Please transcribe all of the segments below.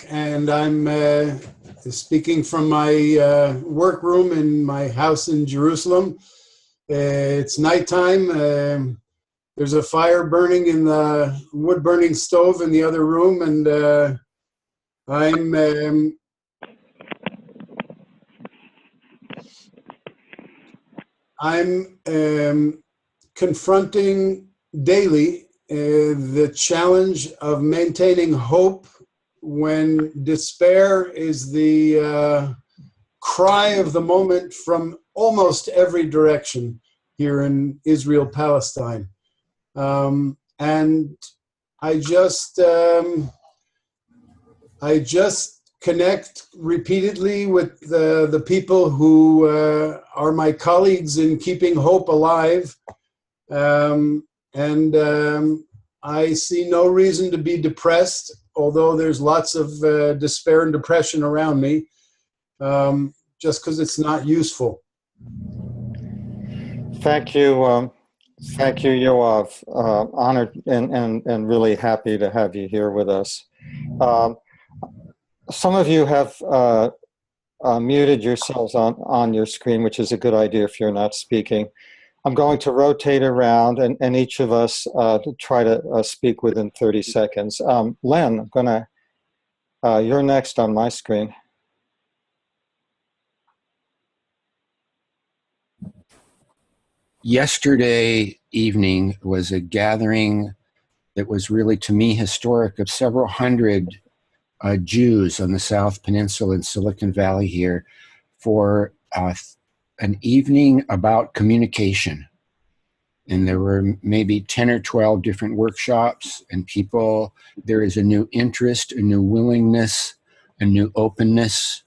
and I'm speaking from my workroom in my house in Jerusalem. It's nighttime. There's a fire burning in the wood-burning stove in the other room, and I'm confronting daily the challenge of maintaining hope when despair is the cry of the moment from almost every direction here in Israel, Palestine. And I just connect repeatedly with the people who are my colleagues in keeping hope alive. I see no reason to be depressed, although there's lots of despair and depression around me, just because it's not useful. Thank you. Thank you, Yoav. Honored and really happy to have you here with us. Some of you have muted yourselves on your screen, which is a good idea if you're not speaking. I'm going to rotate around and each of us try to speak within 30 seconds. Len, you're next on my screen. Yesterday evening was a gathering that was really, to me, historic, of several hundred Jews on the South Peninsula in Silicon Valley here for an evening about communication. And there were maybe 10 or 12 different workshops, and there is a new interest, a new willingness, a new openness,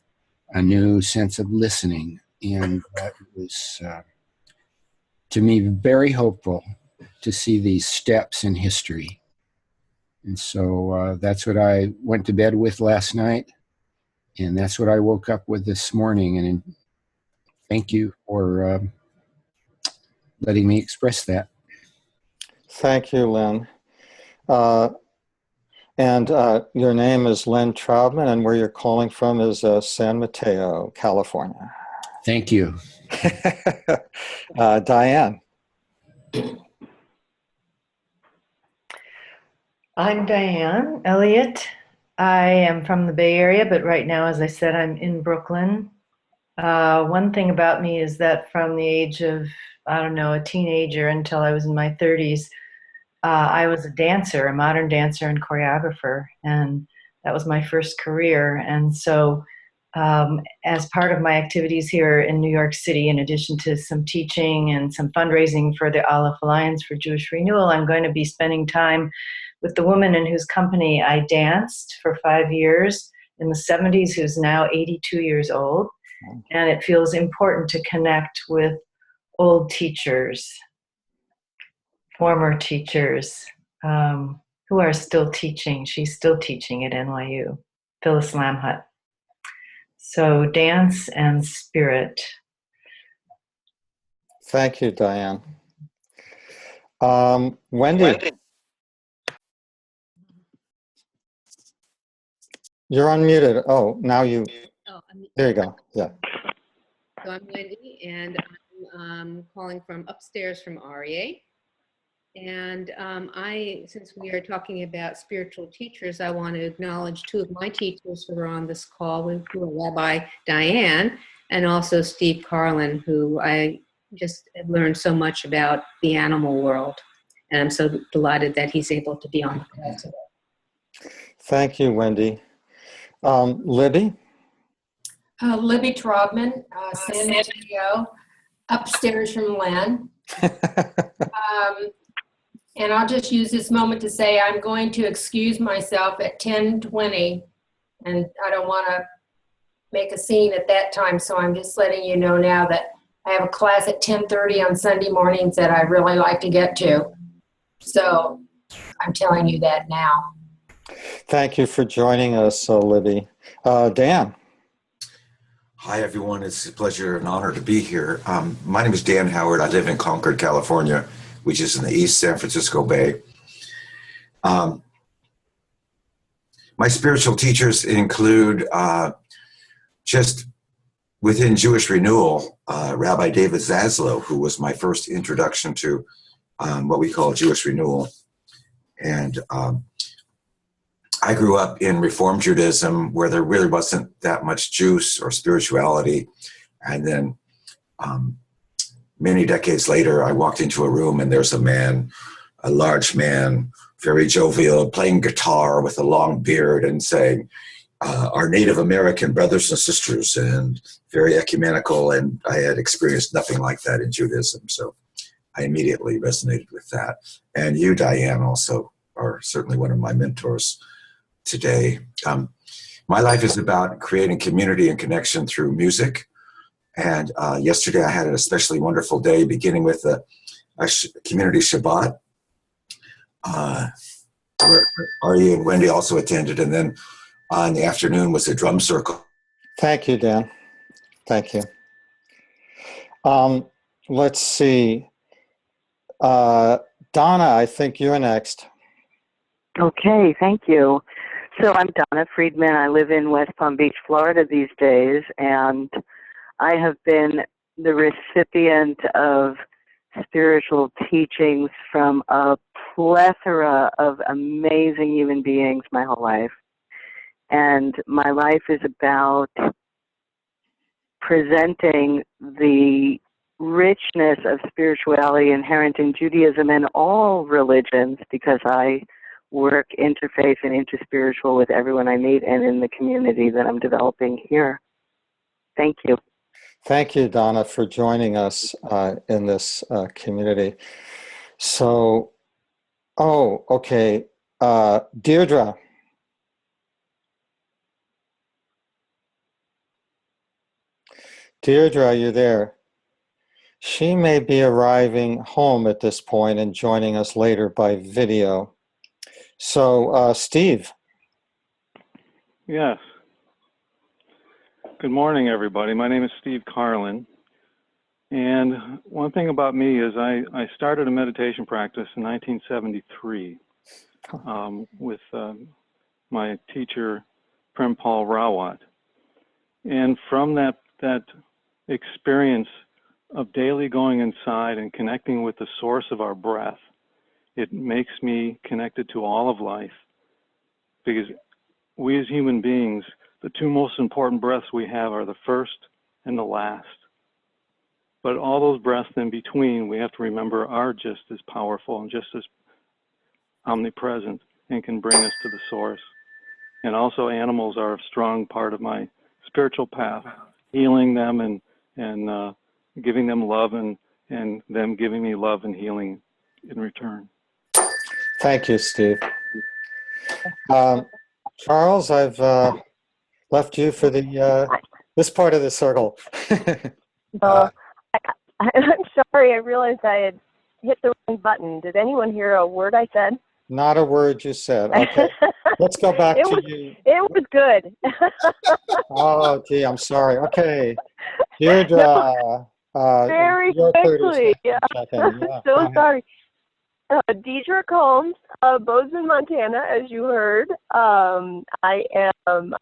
a new sense of listening. And that was, to me, very hopeful to see these steps in history. And so that's what I went to bed with last night, and that's what I woke up with this morning. And thank you for letting me express that. Thank you, Len. And your name is Len Traubman, and where you're calling from is San Mateo, California. Thank you. Diane. I'm Diane Elliott. I am from the Bay Area, but right now, as I said, I'm in Brooklyn. One thing about me is that from the age of, a teenager until I was in my 30s, I was a dancer, a modern dancer and choreographer, and that was my first career. And so as part of my activities here in New York City, in addition to some teaching and some fundraising for the Aleph Alliance for Jewish Renewal, I'm going to be spending time with the woman in whose company I danced for 5 years in the 70s, who's now 82 years old. And it feels important to connect with old teachers, former teachers who are still teaching. She's still teaching at NYU, Phyllis Lamhut. So dance and spirit. Thank you, Diane. Wendy. You're unmuted. Oh, now you. Oh, there you go. Yeah. So I'm Wendy, and I'm calling from upstairs from REA. And since we are talking about spiritual teachers, I want to acknowledge two of my teachers who are on this call, who are Rabbi Diane and also Steve Carlin, who I just learned so much about the animal world. And I'm so delighted that he's able to be on the call today. Thank you, Wendy. Libby? Libby Traubman, San Mateo, upstairs from Len. And I'll just use this moment to say I'm going to excuse myself at 10:20, and I don't want to make a scene at that time, so I'm just letting you know now that I have a class at 10:30 on Sunday mornings that I really like to get to. So I'm telling you that now. Thank you for joining us, Libby. Dan. Hi, everyone. It's a pleasure and honor to be here. My name is Dan Howard. I live in Concord, California, which is in the East San Francisco Bay. My spiritual teachers include just within Jewish Renewal, Rabbi David Zaslow, who was my first introduction to what we call Jewish Renewal. And I grew up in Reform Judaism, where there really wasn't that much juice or spirituality. And then many decades later, I walked into a room and there's a man, a large man, very jovial, playing guitar with a long beard and saying, our Native American brothers and sisters, and very ecumenical. And I had experienced nothing like that in Judaism. So I immediately resonated with that. And you, Diane, also are certainly one of my mentors today. My life is about creating community and connection through music. And yesterday I had an especially wonderful day, beginning with a community Shabbat, where Ari and Wendy also attended. And then in the afternoon was a drum circle. Thank you, Dan. Thank you. Let's see. Donna, I think you're next. Okay, thank you. So I'm Donna Friedman. I live in West Palm Beach, Florida these days, and I have been the recipient of spiritual teachings from a plethora of amazing human beings my whole life. And my life is about presenting the richness of spirituality inherent in Judaism and all religions, because I work interfaith and interspiritual with everyone I meet and in the community that I'm developing here. Thank you. Thank you, Donna, for joining us in this community. So, okay. Deirdre. Deirdre, are you there? She may be arriving home at this point and joining us later by video. So, Steve. Yes. Good morning, everybody. My name is Steve Carlin. And one thing about me is I started a meditation practice in 1973 with my teacher, Prem Paul Rawat. And from that experience of daily going inside and connecting with the source of our breath, it makes me connected to all of life, because we as human beings, the two most important breaths we have are the first and the last. But all those breaths in between, we have to remember, are just as powerful and just as omnipresent and can bring us to the source. And also animals are a strong part of my spiritual path, healing them and giving them love and them giving me love and healing in return. Thank you, Steve. Charles, I've left you for the this part of the circle. I'm sorry, I realized I had hit the wrong button. Did anyone hear a word I said? Not a word you said. Okay, let's go back to you. It was good. Oh, gee, I'm sorry. Okay, Deirdre. Very quickly. Yeah. So sorry. Deidre Combs, Bozeman, Montana, as you heard. I am,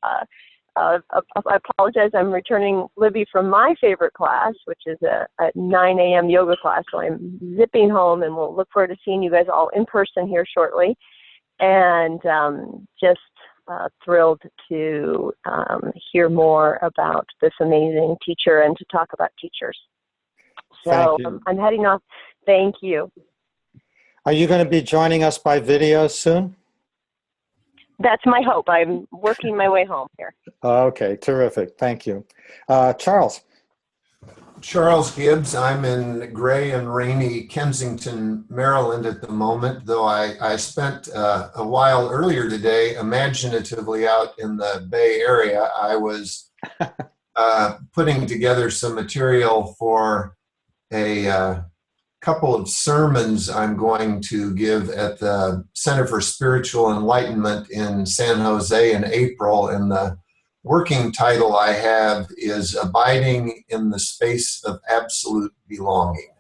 I apologize, I'm returning Libby from my favorite class, which is a 9 a.m. yoga class. So I'm zipping home, and we'll look forward to seeing you guys all in person here shortly. And just thrilled to hear more about this amazing teacher and to talk about teachers. So I'm heading off. Thank you. Are you going to be joining us by video soon? That's my hope. I'm working my way home here. Okay, terrific. Thank you. Charles. Charles Gibbs. I'm in gray and rainy Kensington, Maryland at the moment, though I spent a while earlier today imaginatively out in the Bay Area. I was putting together some material for a couple of sermons I'm going to give at the Center for Spiritual Enlightenment in San Jose in April, and the working title I have is Abiding in the Space of Absolute Belonging.